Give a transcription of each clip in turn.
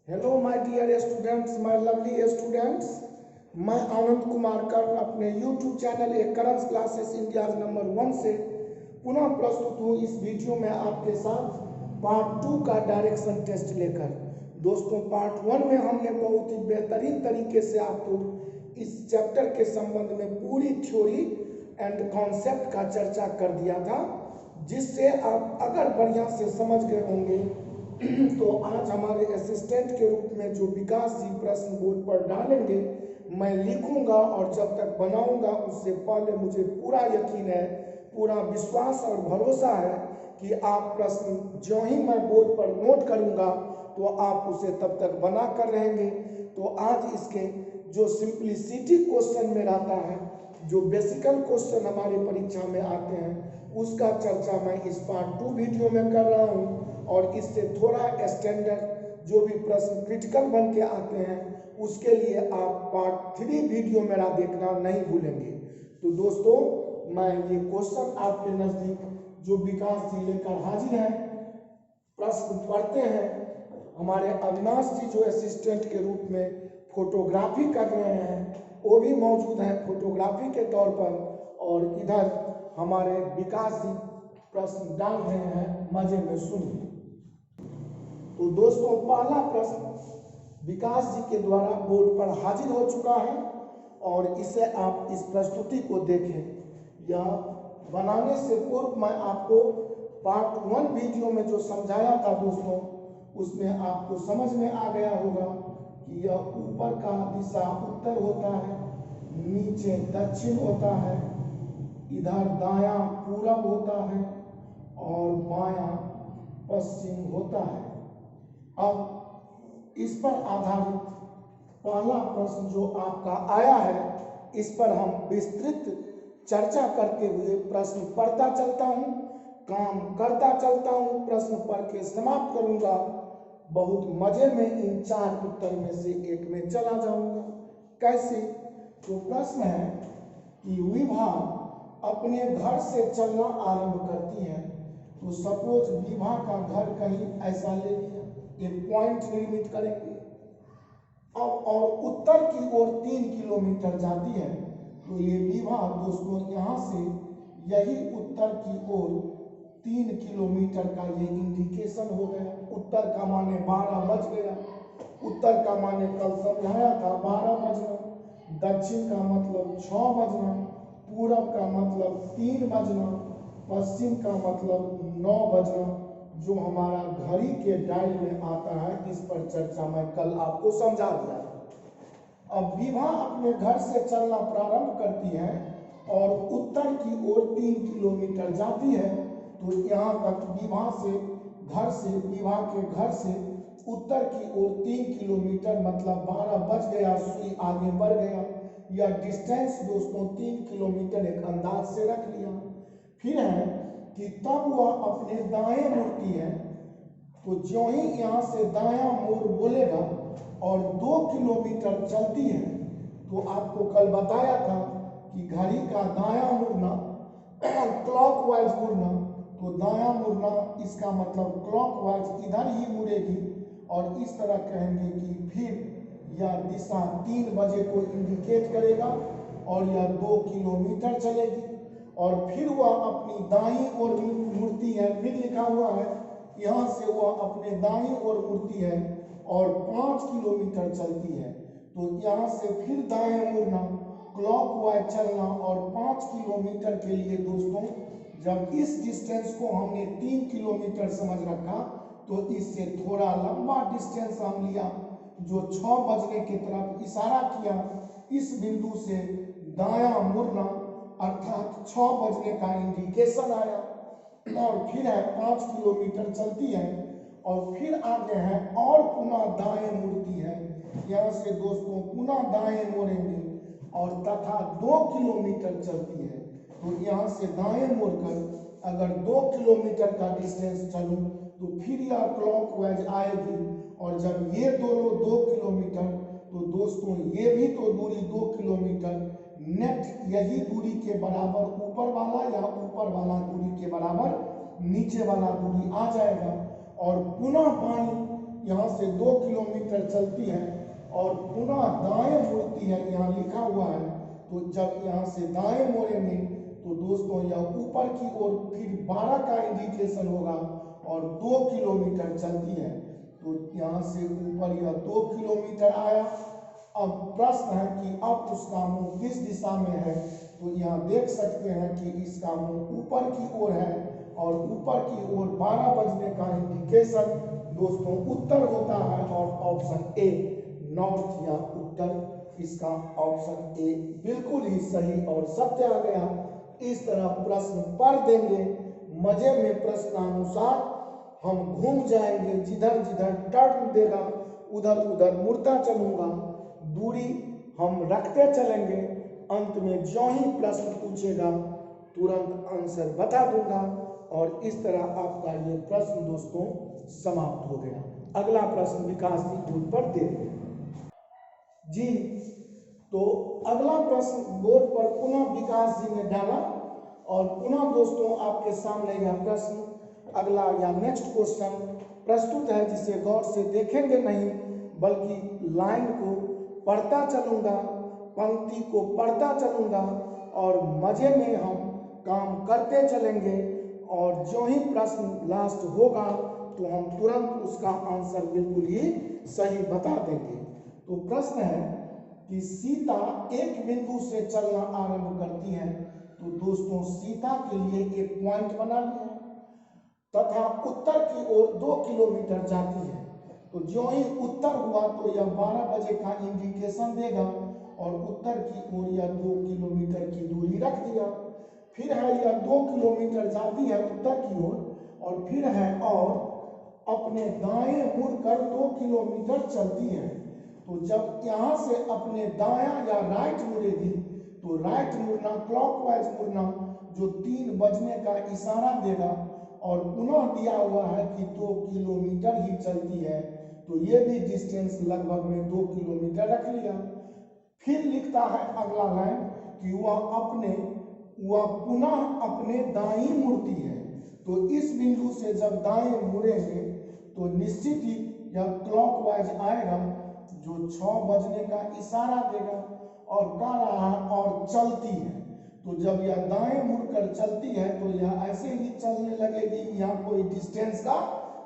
Hello my dear students, my lovely students. मैं आनंद कुमार कर्ण अपने YouTube channel ए करंस क्लासेस इंडिया नंबर 1 से पुनः प्रस्तुत हूँ इस वीडियो में आपके साथ पार्ट 2 का डायरेक्शन टेस्ट लेकर। दोस्तों, पार्ट 1 में हमने बहुत ही बेहतरीन तरीके से आपको इस चैप्टर के संबंध में पूरी थ्योरी एंड कॉन्सेप्ट का चर्चा कर दिया था, जिससे आप अगर बढ़िया से समझ गए होंगे तो आज हमारे असिस्टेंट के रूप में जो विकास जी प्रश्न बोर्ड पर डालेंगे, मैं लिखूंगा और जब तक बनाऊंगा उससे पहले मुझे पूरा यकीन है, पूरा विश्वास और भरोसा है कि आप प्रश्न जो ही मैं बोर्ड पर नोट करूंगा तो आप उसे तब तक बना कर रहेंगे। तो आज इसके जो सिंप्लिसिटी क्वेश्चन में रहता है, जो बेसिकल क्वेश्चन हमारे परीक्षा में आते हैं, उसका चर्चा मैं इस पार्ट 2 वीडियो में कर रहा हूँ। और इससे थोड़ा स्टैंडर्ड जो भी प्रश्न क्रिटिकल बन के आते हैं उसके लिए आप पार्ट 3 वीडियो मेरा देखना नहीं भूलेंगे। तो दोस्तों, मैं ये क्वेश्चन आपके नज़दीक जो विकास जी लेकर हाजिर हैं, प्रश्न पढ़ते हैं। हमारे अविनाश जी जो असिस्टेंट के रूप में फोटोग्राफी कर रहे हैं वो भी मौजूद हैं फोटोग्राफी के तौर पर, और इधर हमारे विकास जी प्रश्न डाल रहे हैं, मजे में सुनिए। तो दोस्तों, पहला प्रश्न विकास जी के द्वारा बोर्ड पर हाजिर हो चुका है और इसे आप इस प्रस्तुति को देखें। यह बनाने से पूर्व मैं आपको पार्ट 1 वीडियो में जो समझाया था दोस्तों, उसमें आपको समझ में आ गया होगा कि यह ऊपर का दिशा उत्तर होता है, नीचे दक्षिण होता है, इधर दायां पूरब होता है और बायां पश्चिम होता है। अब इस पर आधारित पहला प्रश्न जो आपका आया है, इस पर हम विस्तृत चर्चा करते हुए प्रश्न पढ़ता चलता हूँ, काम करता चलता हूँ, प्रश्न पढ़ के समाप्त करूँगा। बहुत मजे में इन 4 उत्तर में से एक में चला जाऊँगा। कैसे? तो प्रश्न है कि विभा अपने घर से चलना आरंभ करती है। तो सपोज विभा का घर कहीं ऐसा ले लिया, एक पॉइंट निर्मित करेंगे। अब और उत्तर की ओर 3 किलोमीटर जाती है, तो ये विभा दोस्तों यहाँ से यही उत्तर की ओर 3 किलोमीटर का ये इंडिकेशन हो गया। उत्तर का माने 12 बज गया, उत्तर का माने कल समझाया था 12 बजना, दक्षिण का मतलब 6 बजना, पूरब का मतलब 3 बजना, पश्चिम का मतलब 9 बजना, जो हमारा घड़ी के डायल में आता है। इस पर चर्चा मैं कल आपको समझा दिया। अब विभा अपने घर से चलना प्रारंभ करती है और उत्तर की ओर 3 किलोमीटर जाती है। तो यहाँ तक विभा के घर से उत्तर की ओर 3 किलोमीटर मतलब 12 बज गया, सुई आगे बढ़ गया। यह डिस्टेंस दोस्तों 3 किलोमीटर एक अंदाज से रख लिया। फिर है कि तब वह अपने दाएं मुड़ती है। तो जो ही यहाँ से दायां मोड़ बोलेगा और 2 किलोमीटर चलती है, तो आपको कल बताया था कि घड़ी का दायां मुड़ना क्लॉकवाइज मुड़ना, तो दायां मुड़ना इसका मतलब क्लॉकवाइज इधर ही मुड़ेगी। और इस तरह कहेंगे कि फिर यह दिशा 3 बजे को इंडिकेट करेगा और यह 2 किलोमीटर चलेगी। और फिर वह अपनी दाईं ओर मुड़ती है, फिर लिखा हुआ है यहाँ से वह अपने दाईं ओर मुड़ती है और 5 किलोमीटर चलती है। तो यहाँ से फिर दाएं मुड़ना, क्लॉकवाइज चलना और 5 किलोमीटर के लिए दोस्तों, जब इस डिस्टेंस को हमने 3 किलोमीटर समझ रखा, तो इससे थोड़ा लंबा डिस्टेंस हम लिया, जो 6 बजने की तरफ इशारा किया। इस बिंदु से दायां मुड़ना अर्थात 6 बजने का इंडिकेशन आया। और फिर है 5 किलोमीटर चलती है और फिर आगे है और पुनः दाएं मुड़ती है। यहाँ से दोस्तों पुनः दाएं मोड़ेंगे और तथा 2 किलोमीटर चलती है। तो यहाँ से दाएं मोड़कर अगर 2 किलोमीटर का डिस्टेंस चलूं तो फिर यह क्लॉकवाइज आएगी। और जब ये दोनों 2 किलोमीटर, तो दोस्तों ये भी तो दूरी 2 किलोमीटर, नेट यही दूरी के बराबर ऊपर वाला या ऊपर वाला दूरी के बराबर नीचे वाला दूरी आ जाएगा। और पुनः पानी यहाँ से 2 किलोमीटर चलती है और पुनः दाएं मुड़ती है, यहाँ लिखा हुआ है। तो जब यहाँ से दाएं मोड़ेंगे तो दोस्तों यह ऊपर की ओर फिर 12 का इंडिकेशन होगा और 2 किलोमीटर चलती है। तो यहाँ से ऊपर यह 2 किलोमीटर आया। अब प्रश्न है कि अब उसका मुंह किस दिशा में है। तो यहाँ देख सकते हैं कि इसका मुंह ऊपर की ओर है और ऊपर की ओर 12 बजने का इंडिकेशन दोस्तों उत्तर होता है और ऑप्शन ए नॉर्थ या उत्तर, इसका ऑप्शन ए बिल्कुल ही सही और सत्य आ गया। इस तरह प्रश्न पढ़ देंगे मजे में, प्रश्नानुसार हम घूम जाएंगे, जिधर जिधर टर्न देगा उधर उधर मुड़ता चलूंगा, दूरी हम रखते चलेंगे, अंत में जो ही प्रश्न पूछेगा तुरंत आंसर बता दूंगा और इस तरह आपका ये प्रश्न दोस्तों समाप्त हो गया। अगला प्रश्न विकास जी बोर्ड पर दे जी। तो अगला प्रश्न बोर्ड पर पुनः विकास जी ने डाला और पुनः दोस्तों आपके सामने यह प्रश्न अगला या नेक्स्ट क्वेश्चन प्रस्तुत है, जिसे गौर से देखेंगे नहीं बल्कि लाइन को पढ़ता चलूंगा, पंक्ति को पढ़ता चलूंगा और मजे में हम काम करते चलेंगे और जो ही प्रश्न लास्ट होगा तो हम तुरंत उसका आंसर बिल्कुल ही सही बता देंगे। तो प्रश्न है कि सीता एक बिंदु से चलना आरंभ करती है। तो दोस्तों सीता के लिए एक पॉइंट बना लिया तथा उत्तर की ओर 2 किलोमीटर जाती है। तो जो ही उत्तर हुआ तो यह 12 बजे का इंडिकेशन देगा और उत्तर की ओर यह 2 किलोमीटर की दूरी रख दिया। फिर है यह 2 किलोमीटर जाती है उत्तर की ओर और फिर है और अपने दाएं मुड़कर 2 किलोमीटर चलती है। तो जब यहाँ से अपने दायां या राइट मुड़ेगी तो राइट मुड़ना, क्लॉकवाइज मुड़ना, जो 3 बजने का इशारा देगा और पुनः दिया हुआ है कि 2 किलोमीटर ही चलती है। तो ये भी डिस्टेंस लगभग में 2 किलोमीटर रख लिया। फिर लिखता है अगला लाइन कि वह पुनः अपने दाईं मुड़ती है। तो इस बिंदु से जब दाएं मुड़ेंगे तो निश्चित ही यह क्लॉकवाइज आएगा, जो 6 बजने का इशारा देगा और कह रहा है और चलती है। तो जब यह दाएं मुड़कर चलती है तो यह ऐसे ही चलने लगेगी। यहाँ कोई डिस्टेंस का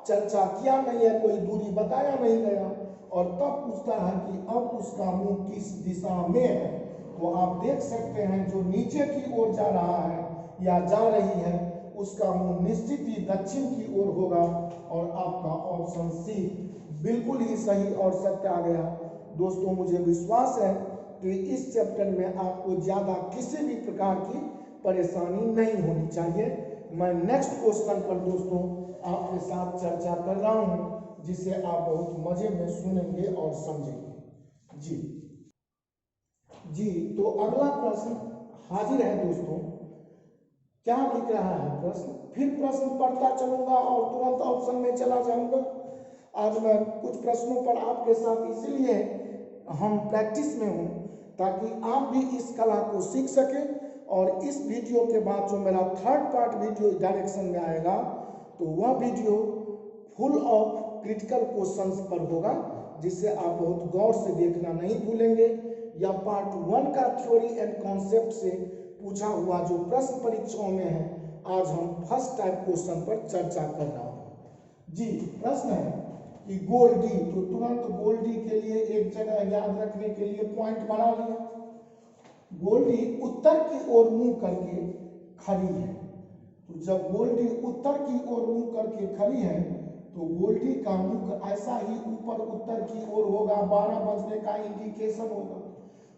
चर्चा किया नहीं है, कोई दूरी बताया नहीं गया और तब पूछता है कि अब उसका मुंह किस दिशा में है। तो आप देख सकते हैं जो नीचे की ओर जा रहा है या जा रही है उसका मुंह निश्चित ही दक्षिण की ओर होगा और आपका ऑप्शन सी बिल्कुल ही सही और सत्य आ गया। दोस्तों मुझे विश्वास है कि इस चैप्टर में आपको ज्यादा किसी भी प्रकार की परेशानी नहीं होनी चाहिए। मैं नेक्स्ट क्वेश्चन पर दोस्तों आपके साथ चर्चा कर रहा हूं, जिसे आप बहुत मजे में सुनेंगे और समझेंगे। जी तो अगला प्रश्न हाजिर है दोस्तों। क्या लिख रहा है प्रश्न, फिर प्रश्न पढ़ता चलूंगा और तुरंत ऑप्शन में चला जाऊंगा। आज मैं कुछ प्रश्नों पर आपके साथ इसलिए हम प्रैक्टिस में हूं ताकि आप भी इस कला को सीख सकें। और इस वीडियो के बाद जो मेरा 3rd पार्ट वीडियो डायरेक्शन में आएगा तो वह video full of critical questions पर होगा, जिसे आप बहुत गौर से देखना नहीं भूलेंगे। या पार्ट 1 का थ्योरी एंड कॉन्सेप्ट से पूछा हुआ जो प्रश्न परीक्षाओं में है, आज हम फर्स्ट टाइप क्वेश्चन पर चर्चा कर रहा हूँ। जी प्रश्न है कि गोल्डी, तो तुरंत गोल्डी के लिए एक जगह याद रखने के लिए पॉइंट बना लिया। गोल्डी उत्तर की ओर मुंह करके खड़ी है। तो जब गोल्डी उत्तर की ओर मुंह करके खड़ी है तो गोल्डी का मुख ऐसा ही ऊपर उत्तर की ओर होगा, 12 बजने का इंडिकेशन होगा।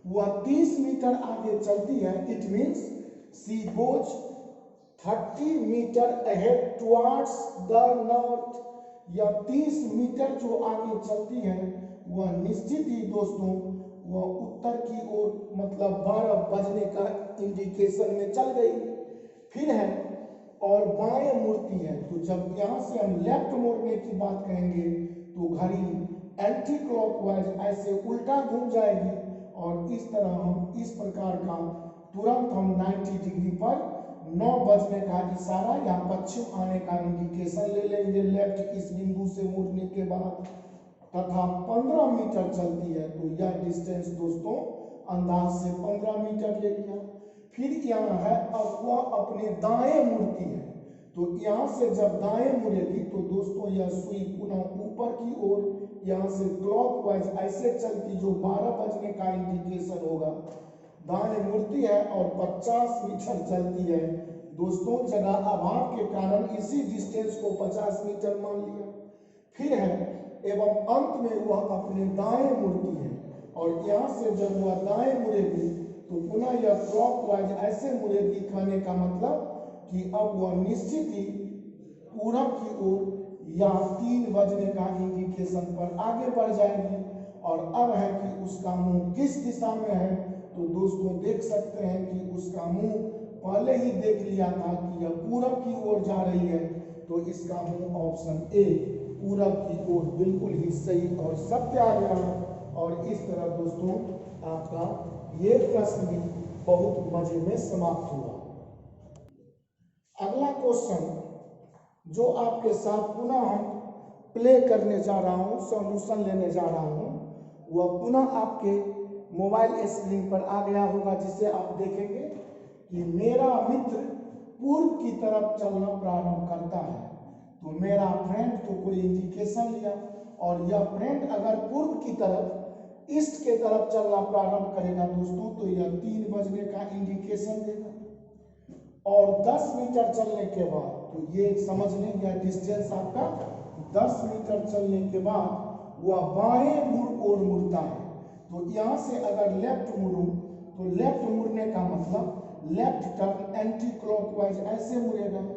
वह 30 मीटर आगे चलती है। It means she goes 30 metre ahead towards the north. या 30 मीटर जो आगे चलती है वह निश्चित ही दोस्तों वह उत्तर की ओर मतलब 12 बजने का इंडिकेशन में चल गई। फिर है और बाएं मुड़ती है। तो जब यहाँ से हम लेफ्ट मोड़ने की बात कहेंगे तो घड़ी एंटी क्लॉकवाइज ऐसे उल्टा घूम जाएगी और इस तरह हम इस प्रकार का तुरंत हम 90 डिग्री पर 9 बजने का इशारा या पश्चिम आने का इंडिकेशन ले लेंगे लेफ्ट इस बिंदु से मुड़ने के बाद, तथा 15 मीटर चलती है, तो यह डिस्टेंस दोस्तों अंदाज से 15 मीटर ले लिया। फिर यहाँ है अब वह अपने दाएं मुड़ती है, तो यहाँ से जब दाएं मुड़ेगी तो दोस्तों यह सुई पुनः ऊपर की ओर यहाँ से क्लॉकवाइज ऐसे चलती, जो 12 बजने का इंडिकेशन होगा, दाएं मुड़ती है और 50 मीटर चलती है। दोस्तों जगह अभाव के कारण इसी डिस्टेंस को 50 मीटर मान लिया। फिर है एवं अंत में वह अपने दाएं मुड़ती है, और यहाँ से जब वह दाएं मुड़ेगी तो पुनः यह क्लॉकवाइज ऐसे मुड़ेगी, कहने का मतलब कि अब वह निश्चित ही पूरब की ओर या 3 बजने का इंडिकेशन पर आगे बढ़ जाएगी। और अब है कि उसका मुंह किस दिशा में है, तो दोस्तों देख सकते हैं कि उसका मुंह पहले ही देख लिया था कि यह पूरब की ओर जा रही है, तो इसका मुंह ऑप्शन ए पूरब की ओर बिल्कुल ही सही और सत्य आ गया। और इस तरह दोस्तों आपका ये प्रश्न भी बहुत मजे में समाप्त हुआ। अगला क्वेश्चन जो आपके साथ पुनः हम प्ले करने जा रहा हूँ, सॉल्यूशन लेने जा रहा हूँ, वह पुनः आपके मोबाइल स्क्रीन पर आ गया होगा, जिसे आप देखेंगे कि मेरा मित्र पूर्व की तरफ चलना प्रारंभ करता है। तो मेरा फ्रेंड तो कोई इंडिकेशन लिया, और यह फ्रेंड अगर पूर्व की तरफ ईस्ट के तरफ चलना प्रारंभ करेगा दोस्तों, तो यह 3 बजने का इंडिकेशन देगा। और 10 मीटर चलने के बाद, तो ये समझ लें यह डिस्टेंस आपका 10 मीटर चलने के बाद वह बाएं मुड़ ओर मुड़ता है। तो यहाँ से अगर लेफ्ट मुड़ूं, तो लेफ्ट मुड़ने का मतलब लेफ्ट टर्न एंटी क्लॉकवाइज ऐसे मुड़ेगा,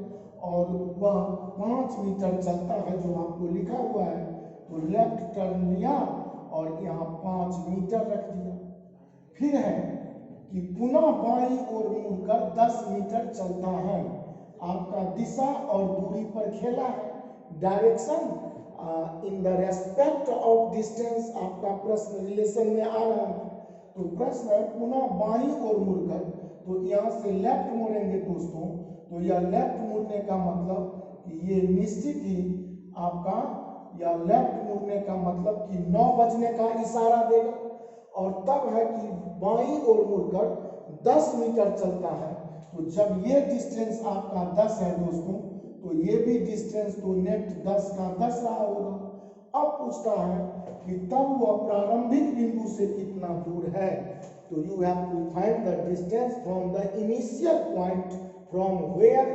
और वह 5 मीटर चलता है, जो आपको लिखा हुआ है। तो लेफ्ट टर्न लिया और यहाँ 5 मीटर रख दिया। फिर है कि पुनः बाईं ओर मुड़कर 10 मीटर चलता है। आपका दिशा और दूरी पर खेला है, direction in the respect of distance आपका प्रश्न रिलेशन में आ रहा है। तो प्रश्न है पुनः बाईं ओर मुड़कर, तो यहाँ से लेफ्ट मुड़ेंगे दोस्तों, तो यह लेफ्ट मुड़ने का मतलब कि ये निश्चित ही आपका या लेफ्ट मुड़ने का मतलब कि 9 बजने का इशारा देगा। और तब है कि बाईं ओर मुड़कर 10 मीटर चलता है। तो जब ये डिस्टेंस आपका 10 है दोस्तों, तो ये भी डिस्टेंस तो नेट 10 का 10 रहा होगा। अब पूछता है कि तब वह प्रारंभिक बिंदु से कितना दूर है। तो you have to find the distance from the initial point from where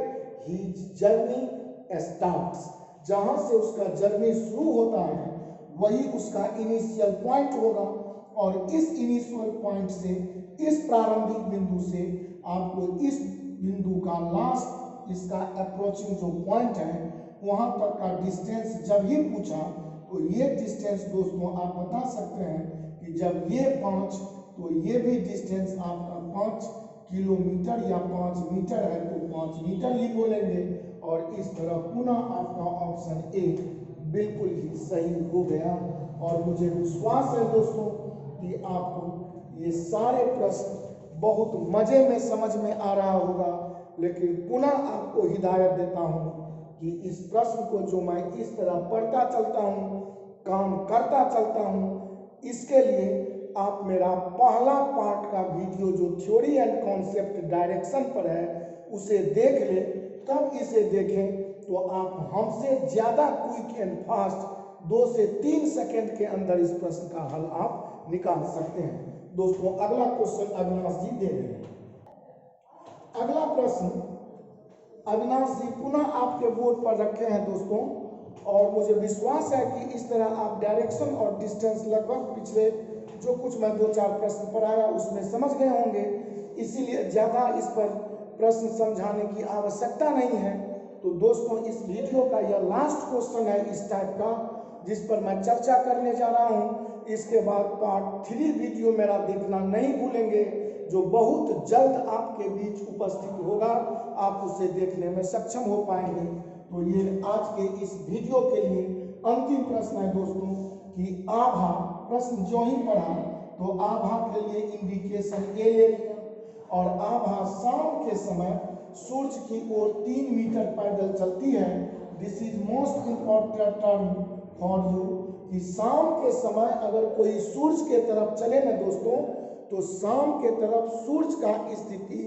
his journey starts. जहां से उसका जर्नी शुरू होता है वही उसका इनिशियल पॉइंट होगा, और इस इनिशियल पॉइंट से, इस प्रारंभिक बिंदु से आपको इस बिंदु का लास्ट, इसका अप्रोचिंग जो पॉइंट है वहां तक का डिस्टेंस जब ही पूछा, तो ये डिस्टेंस दोस्तों आप बता सकते हैं कि जब ये 5, तो ये भी डिस्टेंस आपका 5 किलोमीटर या 5 मीटर है, तो 5 मीटर ही बोलेंगे। और इस तरह पुनः आपका ऑप्शन ए बिल्कुल ही सही हो गया। और मुझे विश्वास है दोस्तों कि आपको ये सारे प्रश्न बहुत मजे में समझ में आ रहा होगा। लेकिन पुनः आपको हिदायत देता हूँ कि इस प्रश्न को जो मैं इस तरह पढ़ता चलता हूँ, काम करता चलता हूँ, इसके लिए आप मेरा पहला पार्ट का वीडियो जो थ्योरी एंड कॉन्सेप्ट डायरेक्शन पर है उसे देख ले, तब इसे देखें तो आप हमसे ज़्यादा क्विक एंड फास्ट 2 से 3 सेकंड के अंदर इस प्रश्न का हल आप निकाल सकते हैं। दोस्तों अगला क्वेश्चन अविनाश जी दे रहे हैं। अगला प्रश्न अविनाश जी पुनः आपके बोर्ड पर रखे हैं दोस्तों, और मुझे विश्वास है कि इस तरह आप डायरेक्शन और डिस्टेंस लगभग पिछले जो कुछ मैं 2-4 प्रश्न पढ़ाया उसमें समझ गए होंगे, इसीलिए ज़्यादा इस पर प्रश्न समझाने की आवश्यकता नहीं है। तो दोस्तों इस वीडियो का यह लास्ट क्वेश्चन है इस टाइप का, जिस पर मैं चर्चा करने जा रहा हूँ। इसके बाद पार्ट 3 वीडियो मेरा देखना नहीं भूलेंगे, जो बहुत जल्द आपके बीच उपस्थित होगा, आप उसे देखने में सक्षम हो पाएंगे। तो ये आज के इस वीडियो के लिए अंतिम प्रश्न है दोस्तों कि आभा, प्रश्न जो ही पढ़ा तो आभा के लिए इंडिकेशन ए ले लिया, और आभा शाम के समय सूर्य की ओर 3 मीटर पैदल चलती है। This is most important term for you. कि शाम के समय अगर कोई सूरज के तरफ चले ना दोस्तों, तो शाम के तरफ सूरज का स्थिति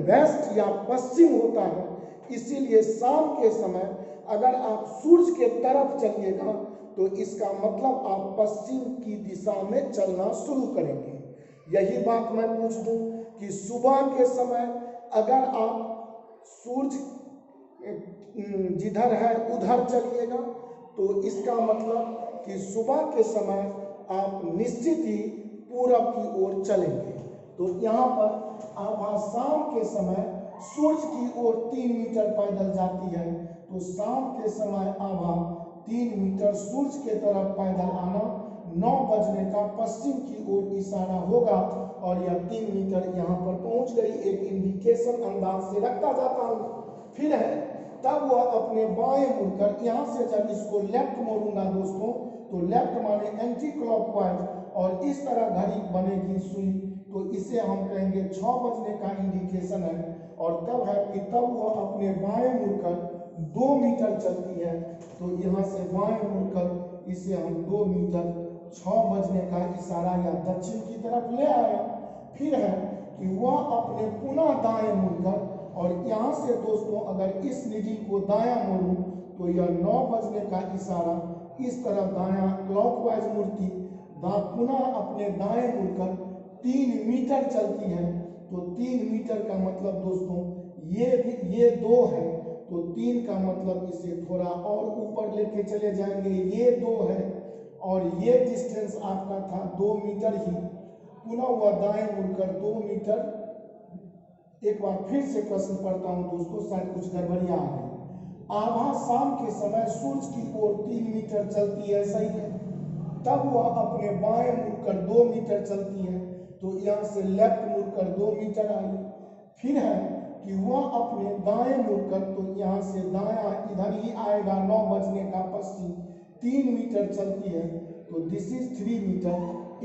वेस्ट या पश्चिम होता है। इसीलिए शाम के समय अगर आप सूरज के तरफ चलिएगा तो इसका मतलब आप पश्चिम की दिशा में चलना शुरू करेंगे। यही बात मैं पूछ दूं कि सुबह के समय अगर आप सूरज जिधर है उधर चलिएगा तो इसका मतलब कि सुबह के समय आप निश्चित ही पूरब की ओर चलेंगे। तो यहाँ पर आभा शाम के समय सूरज की ओर 3 मीटर पैदल जाती है, तो शाम के समय आभा 3 मीटर सूरज के तरफ पैदल आना 9 बजने का पश्चिम की ओर इशारा होगा और यह 3 मीटर यहाँ पर पहुँच गई। एक इंडिकेशन अंदाज से रखता जाता हूँ। फिर है तब वह अपने बाएं मुड़कर, यहाँ से जब इसको लेफ्ट मोड़ूंगा दोस्तों तो लेफ्ट माने एंटी क्लॉकवाइज, और इस तरह घड़ी बनेगी सुई, तो इसे हम कहेंगे 6 बजने का इंडिकेशन है। और तब है कि तब वह अपने बाएं मुड़कर 2 मीटर चलती है, तो यहाँ से बाएं मुड़कर इसे हम 2 मीटर 6 बजने का इशारा या दक्षिण की तरफ ले आया। फिर है कि वह अपने पुनः दाएं मुड़कर, और यहाँ से दोस्तों अगर इस निडल को दायां मोड़ूं तो यह 9 बजने का इशारा इस तरह दायां क्लॉकवाइज मुड़ती, पुनः अपने दाएं मुड़कर 3 मीटर चलती है। तो 3 मीटर का मतलब दोस्तों ये 2 है, तो 3 का मतलब इसे थोड़ा और ऊपर लेके चले जाएंगे, ये 2 है और ये डिस्टेंस आपका था 2 मीटर ही। पुनः वह दाएं मुड़कर 2 मीटर। एक बार फिर से प्रश्न पढ़ता हूं दोस्तों, शायद कुछ गड़बड़ियां आ गई। आभा शाम के समय सूरज की ओर 3 मीटर चलती है, सही है। तब वह अपने बाएं मुड़कर 2 मीटर चलती है, तो यहाँ से लेफ्ट मुड़कर 2 मीटर आई। फिर है कि वह अपने दाएं मुड़कर, तो यहाँ से दायां इधर ही आएगा 9 बजने का पश्चिम, 3 मीटर चलती है, तो दिस इज 3 मीटर।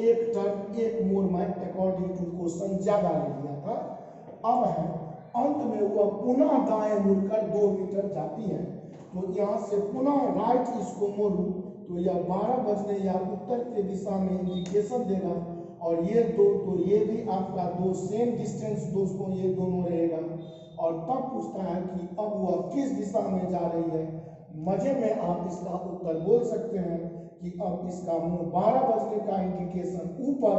एक टर्न एक मोड़ में अकॉर्डिंग टू क्वेश्चन ज्यादा ले लिया था। अब है अंत में वह पुनः दाएं मुड़कर 2 मीटर जाती है, तो यहाँ से पुनः राइट इसको मोड़ूं तो यह 12 बजने या उत्तर के दिशा में इंडिकेशन देगा। और ये 2, तो ये भी आपका 2 सेम डिस्टेंस दोस्तों, ये दोनों रहेगा। और तब पूछता है कि अब वह किस दिशा में जा रही है। मजे में आप इसका उत्तर बोल सकते हैं कि अब इसका मुंह 12 बजने का इंडिकेशन ऊपर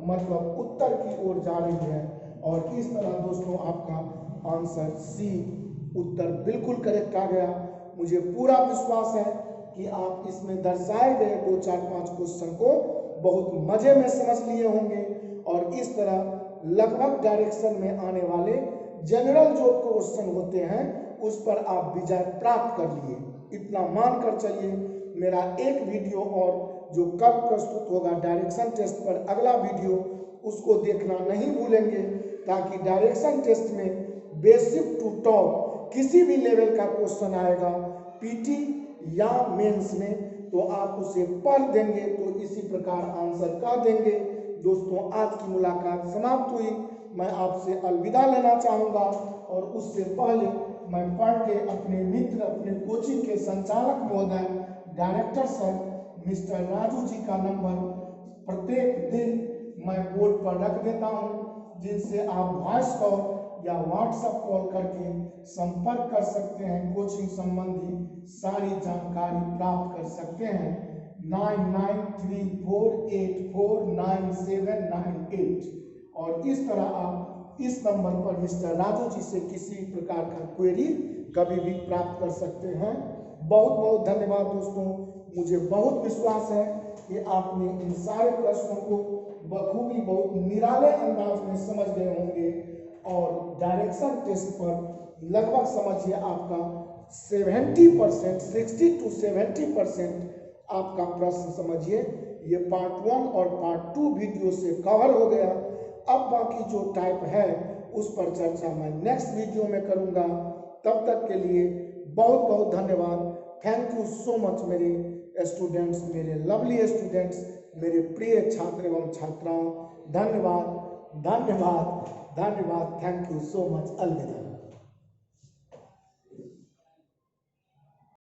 मतलब उत्तर की ओर जा रही है। और इस तरह दोस्तों आपका आंसर सी उत्तर बिल्कुल करेक्ट आ गया। मुझे पूरा विश्वास है कि आप इसमें दर्शाए गए 2, 4, 5 क्वेश्चन को बहुत मजे में समझ लिए होंगे और इस तरह लगभग डायरेक्शन में आने वाले जनरल जो क्वेश्चन होते हैं उस पर आप विजय प्राप्त कर लिए। इतना मानकर चलिए, मेरा एक वीडियो और जो कल प्रस्तुत होगा डायरेक्शन टेस्ट पर, अगला वीडियो उसको देखना नहीं भूलेंगे, ताकि डायरेक्शन टेस्ट में बेसिक टू टॉप किसी भी लेवल का क्वेश्चन आएगा पीटी या मेंस में, तो आप उसे पढ़ देंगे तो इसी प्रकार आंसर कर देंगे। दोस्तों आज की मुलाकात समाप्त हुई, मैं आपसे अलविदा लेना चाहूँगा और उससे पहले मैं पढ़ के अपने मित्र, अपने कोचिंग के संचालक महोदय, director sir mister Raju ji का नंबर प्रत्येक दिन मैं बोर्ड पर रख देता हूँ, जिनसे आप वॉइस कॉल या व्हाट्सएप कॉल करके संपर्क कर सकते हैं, कोचिंग संबंधी सारी जानकारी प्राप्त कर सकते हैं। 9934849798 और इस तरह आप इस नंबर पर मिस्टर राजू जी से किसी प्रकार का क्वेरी कभी भी प्राप्त कर सकते हैं। बहुत बहुत धन्यवाद दोस्तों, मुझे बहुत विश्वास है कि आपने इन सारे प्रश्नों को बखूबी बहुत निराले अंदाज में समझ गए होंगे और डायरेक्शन टेस्ट पर लगभग समझिए आपका 70%, 60 to 70% आपका प्रश्न समझिए ये पार्ट 1 और पार्ट 2 वीडियो से कवर हो गया। अब बाकी जो टाइप है उस पर चर्चा मैं नेक्स्ट वीडियो में करूंगा। तब तक के लिए बहुत बहुत धन्यवाद। थैंक यू सो मच मेरे स्टूडेंट्स, मेरे लवली स्टूडेंट्स, मेरे प्रिय छात्र एवं छात्राओं। धन्यवाद धन्यवाद धन्यवाद। Thank you so much. अलविदा।